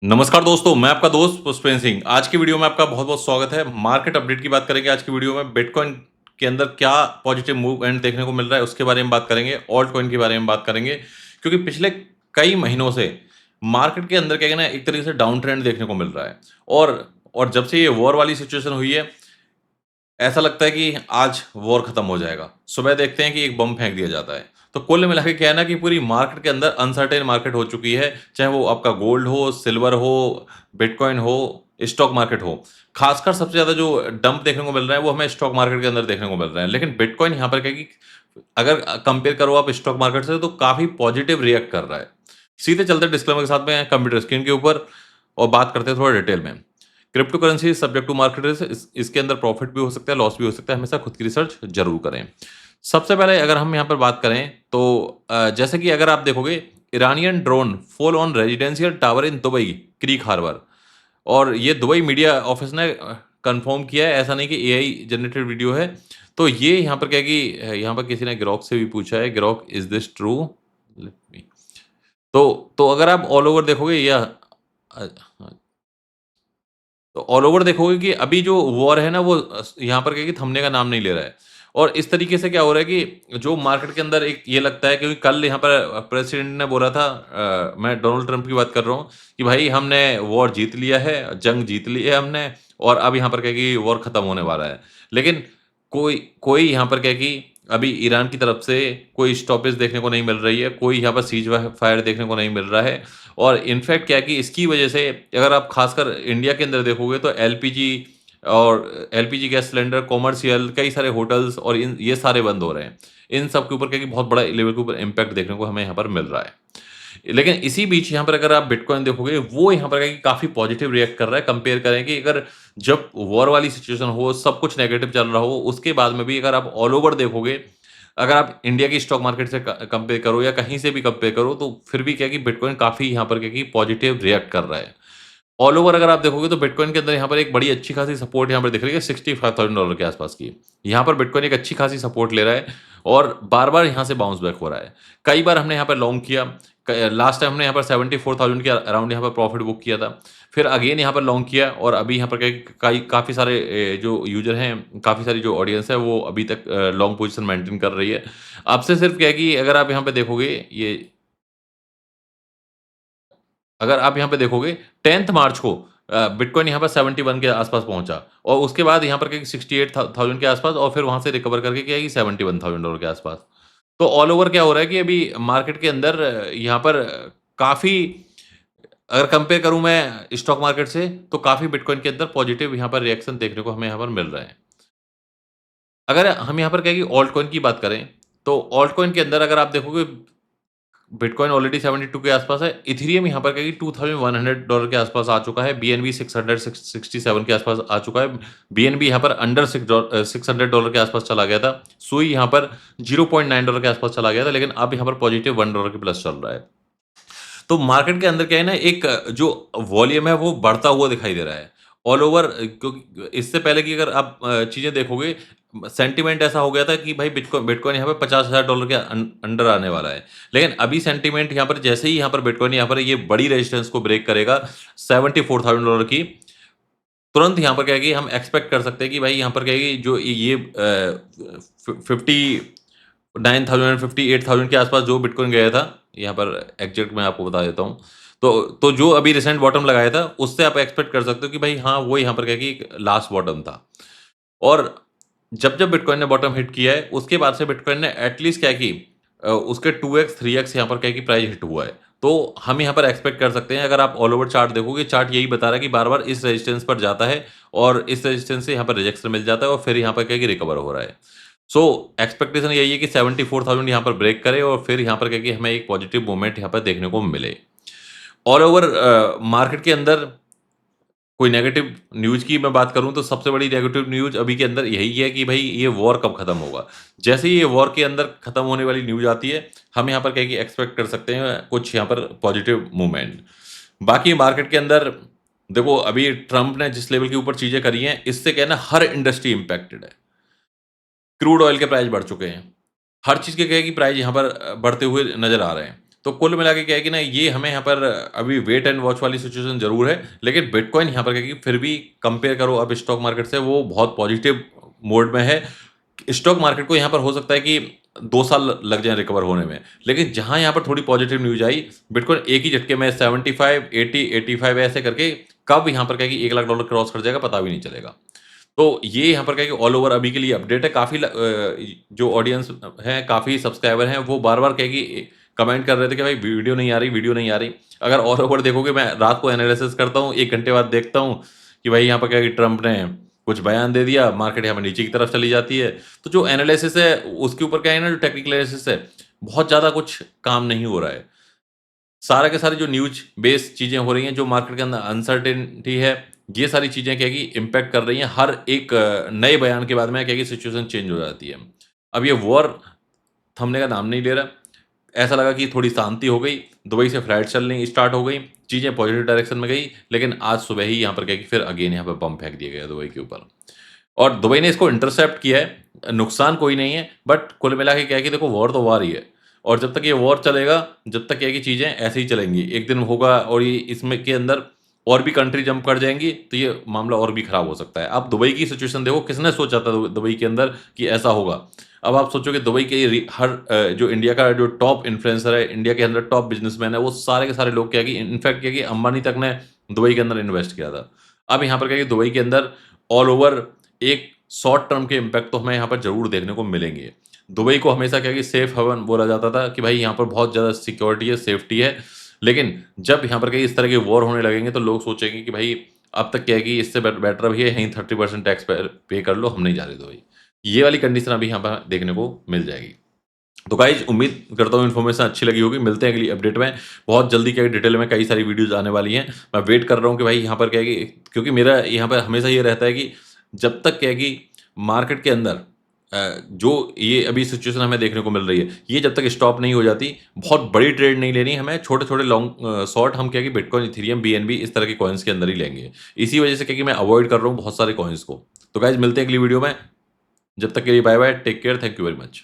नमस्कार दोस्तों, मैं आपका दोस्त पुष्पेंद्र सिंह। आज की वीडियो में आपका बहुत-बहुत स्वागत है। मार्केट अपडेट की बात करेंगे आज की वीडियो में। बिटकॉइन के अंदर क्या पॉजिटिव मूवमेंट देखने को मिल रहा है, उसके बारे में बात करेंगे। ऑल्ट कॉइन के बारे में बात करेंगे, क्योंकि पिछले कई महीनों से मार्केट के अंदर क्या है ना, एक तरीके से डाउन ट्रेंड देखने को मिल रहा है। और जब से ये वॉर वाली सिचुएशन हुई है, ऐसा लगता है कि आज वॉर खत्म हो जाएगा। सुबह देखते हैं कि एक बम फेंक दिया जाता है। तो कुल मिला के क्या है ना कि पूरी मार्केट के अंदर अनसर्टेन मार्केट हो चुकी है, चाहे वो आपका गोल्ड हो, सिल्वर हो, बिटकॉइन हो, स्टॉक मार्केट हो। खासकर सबसे ज़्यादा जो डंप देखने को मिल रहा है, वो हमें स्टॉक मार्केट के अंदर देखने को मिल रहा है। लेकिन बिटकॉइन यहाँ पर क्या है कि अगर कंपेयर करो आप स्टॉक मार्केट से, तो काफ़ी पॉजिटिव रिएक्ट कर रहा है। सीधे चलते हैं डिस्क्लेमर के साथ में कंप्यूटर स्क्रीन के ऊपर और बात करते हैं थोड़ा डिटेल में। Cryptocurrency subject to market risk, इसके अंदर प्रॉफिट भी हो सकता है, लॉस भी हो सकता है। हमेशा खुद की रिसर्च जरूर करें। सबसे पहले अगर हम यहाँ पर बात करें तो जैसे कि अगर आप देखोगे, Iranian drone fall on residential tower in Dubai Creek Harbour. और ये दुबई मीडिया ऑफिस ने कंफर्म किया है, ऐसा नहीं कि एआई जनरेटेड वीडियो है। तो ये यहाँ पर क्या है कि यहाँ पर किसी ने ग्रोक से भी पूछा है, ग्रोक इज दिस ट्रू। तो अगर आप ऑल ओवर देखोगे या तो ऑल ओवर देखोगे कि अभी जो वॉर है ना, वो यहाँ पर क्या है कि थमने का नाम नहीं ले रहा है। और इस तरीके से क्या हो रहा है कि जो मार्केट के अंदर एक ये लगता है, क्योंकि कल यहाँ पर प्रेसिडेंट ने बोला था, मैं डोनाल्ड ट्रंप की बात कर रहा हूँ, कि भाई हमने वॉर जीत लिया है, जंग जीत ली है हमने, और अब यहाँ पर क्या है कि वॉर खत्म होने वाला है। लेकिन कोई कोई यहाँ पर क्या है कि अभी ईरान की तरफ से कोई स्टॉपेज देखने को नहीं मिल रही है, कोई यहाँ पर सीज फायर देखने को नहीं मिल रहा है। और इनफैक्ट क्या है कि इसकी वजह से अगर आप खासकर इंडिया के अंदर देखोगे, तो एलपीजी गैस सिलेंडर, कॉमर्शियल, कई सारे होटल्स और इन ये सारे बंद हो रहे हैं। इन सब के ऊपर क्या है कि बहुत बड़ा लेवल के ऊपर इम्पैक्ट देखने को हमें यहाँ पर मिल रहा है। लेकिन इसी बीच यहाँ पर अगर आप बिटकॉइन देखोगे, वो यहाँ पर क्या है कि काफ़ी पॉजिटिव रिएक्ट कर रहा है। कंपेयर करें कि अगर जब वॉर वाली सिचुएशन हो, सब कुछ नेगेटिव चल रहा हो, उसके बाद में भी अगर आप ऑल ओवर देखोगे, अगर आप इंडिया की स्टॉक मार्केट से कंपेयर करो या कहीं से भी कंपेयर करो, तो फिर भी क्या है कि बिटकॉइन काफ़ी यहाँ पर क्या है कि पॉजिटिव रिएक्ट कर रहा है। ऑल ओवर अगर आप देखोगे, तो बिटकॉइन के अंदर यहाँ पर एक बड़ी अच्छी खासी सपोर्ट यहाँ पर दिख रही है $65,000 के आसपास की। यहाँ पर बिटकॉइन एक अच्छी खासी सपोर्ट ले रहा है और बार-बार यहाँ से बाउंस बैक हो रहा है। कई बार हमने यहाँ पर लॉन्ग किया, लास्ट टाइम हमने यहाँ पर 74,000 के अराउंड यहाँ पर प्रॉफिट बुक किया था। फिर अगेन यहाँ पर लॉन्ग किया और अभी यहाँ पर काफ़ी सारे जो यूज़र हैं, काफ़ी सारी जो ऑडियंस है, वो अभी तक लॉन्ग पोजीशन मेंटेन कर रही है। अब से सिर्फ क्या है कि अगर आप यहाँ पे देखोगे 10th मार्च को बिटकॉइन यहाँ पर 71 के आसपास पहुँचा और उसके बाद यहाँ पर 68,000 के आसपास और फिर वहाँ से रिकवर करके क्या है कि $71,000 के आसपास। तो ऑल ओवर क्या हो रहा है कि अभी मार्केट के अंदर यहाँ पर काफ़ी, अगर कंपेयर करूँ मैं स्टॉक मार्केट से, तो काफ़ी बिटकॉइन के अंदर पॉजिटिव यहाँ पर रिएक्शन देखने को हमें यहाँ पर मिल रहे हैं। अगर हम यहाँ पर क्या है कि ऑल्ट कॉइन की बात करें, तो ऑल्ट कॉइन के अंदर अगर आप देखोगे, बिटकॉइन ऑलरेडी 72 के आसपास है। इथेरियम यहाँ पर क्या है कि $2,100 के आसपास आ चुका है। बीएनबी 667 के आसपास आ चुका है। बीएनबी यहाँ पर अंडर $600 के आसपास चला गया था। सुई यहाँ पर $0.9 के आसपास चला गया था, लेकिन अब यहाँ पर पॉजिटिव $1 के प्लस चल रहा है। तो मार्केट के अंदर क्या है ना, एक जो वॉल्यूम है वो बढ़ता हुआ दिखाई दे रहा है। ऑल ओवर, क्योंकि इससे पहले की अगर आप चीज़ें देखोगे, सेंटीमेंट ऐसा हो गया था कि भाई बिटकॉइन बिटकॉइन यहाँ पे $50,000 के अंडर आने वाला है। लेकिन अभी सेंटीमेंट यहाँ पर जैसे ही यहाँ पर बिटकॉइन यहाँ पर ये बड़ी रेजिस्टेंस को ब्रेक करेगा $74,000 की, तुरंत यहाँ पर क्या है कि हम एक्सपेक्ट कर सकते हैं कि भाई यहाँ पर क्या है कि जो ये 59,000 58,000 के आसपास जो बिटकॉइन गया था, यहाँ पर एग्जैक्ट मैं आपको बता देता हूँ। तो जो अभी रिसेंट बॉटम लगाया था, उससे आप एक्सपेक्ट कर सकते हो कि भाई हाँ, वो यहाँ पर क्या है कि लास्ट बॉटम था। और जब बिटकॉइन ने बॉटम हिट किया है, उसके बाद से बिटकॉइन ने एटलीस्ट क्या है कि उसके 2x 3x यहाँ पर क्या है कि प्राइस हिट हुआ है। तो हम यहाँ पर एक्सपेक्ट कर सकते हैं, अगर आप ऑल ओवर चार्ट देखोगे, चार्ट यही बता रहा है कि बार-बार इस रेजिस्टेंस पर जाता है और इस रेजिस्टेंस से यहाँ पर रिजेक्शन मिल जाता है और फिर यहाँ पर क्या है कि रिकवर हो रहा है। सो एक्सपेक्टेशन यही है कि 74,000 यहाँ पर ब्रेक करे और फिर यहाँ पर क्या है कि हमें एक पॉजिटिव मूवमेंट यहाँ पर देखने को मिले। ऑल ओवर मार्केट के अंदर कोई नेगेटिव न्यूज़ की मैं बात करूँ, तो सबसे बड़ी नेगेटिव न्यूज़ अभी के अंदर यही है कि भई ये वॉर कब खत्म होगा। जैसे ही ये वॉर के अंदर खत्म होने वाली न्यूज़ आती है, हम यहाँ पर क्या है कि एक्सपेक्ट कर सकते हैं कुछ यहाँ पर पॉजिटिव मूवमेंट। बाकी मार्केट के अंदर देखो, अभी ट्रंप ने जिस लेवल के ऊपर चीज़ें करी हैं, इससे क्या है ना, हर इंडस्ट्री इम्पैक्टेड है। क्रूड ऑयल के प्राइस बढ़ चुके हैं। हर चीज़ के क्या है कि प्राइस यहाँ पर बढ़ते हुए नज़र आ रहे हैं। तो कुल मिला के क्या है कि ना ये हमें यहाँ पर अभी वेट एंड वॉच वाली सिचुएशन ज़रूर है, लेकिन बिटकॉइन यहाँ पर क्या है कि फिर भी कंपेयर करो अब स्टॉक मार्केट से, वो बहुत पॉजिटिव मोड में है। स्टॉक मार्केट को यहाँ पर हो सकता है कि 2 साल लग जाएँ रिकवर होने में, लेकिन जहाँ यहाँ पर थोड़ी पॉजिटिव न्यूज़ आई, बिटकॉइन एक ही झटके में 75, 80, 85 ऐसे करके कब यहाँ पर क्या है कि $1,00,000 क्रॉस कर जाएगा पता भी नहीं चलेगा। तो ये यहाँ पर क्या है कि ऑल ओवर अभी के लिए अपडेट है। काफ़ी जो ऑडियंस है, काफ़ी सब्सक्राइबर हैं, वो बार-बार क्या है कि कमेंट कर रहे थे कि भाई वीडियो नहीं आ रही, वीडियो नहीं आ रही। अगर ऑल ओवर देखोगे, मैं रात को एनालिसिस करता हूँ, 1 घंटे बाद देखता हूँ कि भाई यहाँ पर क्या है कि ट्रंप ने कुछ बयान दे दिया, मार्केट यहाँ पर नीचे की तरफ चली जाती है। तो जो एनालिसिस है उसके ऊपर क्या है ना, जो टेक्निकल एनालिसिस है, बहुत ज़्यादा कुछ काम नहीं हो रहा है। सारे के सारे जो न्यूज़ बेस्ड चीज़ें हो रही हैं, जो मार्केट के अंदर अनसर्टेनिटी है, ये सारी चीज़ें क्या है कि इम्पैक्ट कर रही हैं। हर एक नए बयान के बाद में क्या है कि सिचुएशन चेंज हो जाती है। अब ये वॉर थमने का नाम नहीं ले रहा। ऐसा लगा कि थोड़ी शांति हो गई, दुबई से फ्लाइट चलनी स्टार्ट हो गई, चीज़ें पॉजिटिव डायरेक्शन में गई, लेकिन आज सुबह ही यहाँ पर क्या है कि फिर अगेन यहाँ पर बम फेंक दिया गया दुबई के ऊपर। और दुबई ने इसको इंटरसेप्ट किया है, नुकसान कोई नहीं है, बट कुल मिला के क्या है कि देखो वॉर तो वॉर ही है, और जब तक ये वॉर चलेगा, जब तक क्या है कि चीज़ें ऐसे ही चलेंगी, एक दिन होगा और ये इसमें के अंदर और भी कंट्री जंप कर जाएँगी, तो ये मामला और भी खराब हो सकता है। अब दुबई की सिचुएशन देखो, किसने सोचा था दुबई के अंदर कि ऐसा होगा? अब आप सोचो कि दुबई के हर जो इंडिया का जो टॉप इन्फ्लुएंसर है, इंडिया के अंदर टॉप बिज़नेसमैन है, वो सारे के सारे लोग क्या है कि इनफैक्ट क्या है कि अंबानी तक ने दुबई के अंदर इन्वेस्ट किया था। अब यहाँ पर क्या है कि दुबई के अंदर ऑल ओवर एक शॉर्ट टर्म के इम्पैक्ट तो हमें यहाँ पर ज़रूर देखने को मिलेंगे। दुबई को हमेशा क्या है कि सेफ हेवन बोला जाता था कि भाई यहाँ पर बहुत ज़्यादा सिक्योरिटी है, सेफ्टी है। लेकिन जब यहाँ पर कहीं इस तरह के वॉर होने लगेंगे, तो लोग सोचेंगे कि भाई अब तक क्या है कि इससे बेटर भी है यहीं 30% टैक्स पे कर लो, हम नहीं जा रहे दुबई। ये वाली कंडीशन अभी यहाँ पर देखने को मिल जाएगी। तो गाइज़, उम्मीद करता हूँ इन्फॉर्मेशन अच्छी लगी होगी। मिलते हैं अगली अपडेट में। बहुत जल्दी क्या है डिटेल में कई सारी वीडियोज़ आने वाली हैं। मैं वेट कर रहा हूँ कि भाई यहाँ पर क्या है कि, क्योंकि मेरा यहाँ पर हमेशा ये रहता है कि जब तक क्या है कि मार्केट के अंदर जो ये अभी सिचुएशन हमें देखने को मिल रही है, ये जब तक स्टॉप नहीं हो जाती, बहुत बड़ी ट्रेड नहीं लेनी हमें, छोटे-छोटे लॉन्ग शॉर्ट हम क्या है कि बिटकॉइन, इथेरियम, बीएनबी इस तरह के कॉइन्स के अंदर ही लेंगे। इसी वजह से क्या है कि मैं अवॉइड कर रहा हूँ बहुत सारे कॉइन्स को। तो गाइज़, मिलते हैं अगली वीडियो में। जब तक के लिए bye bye, take care, thank you very much.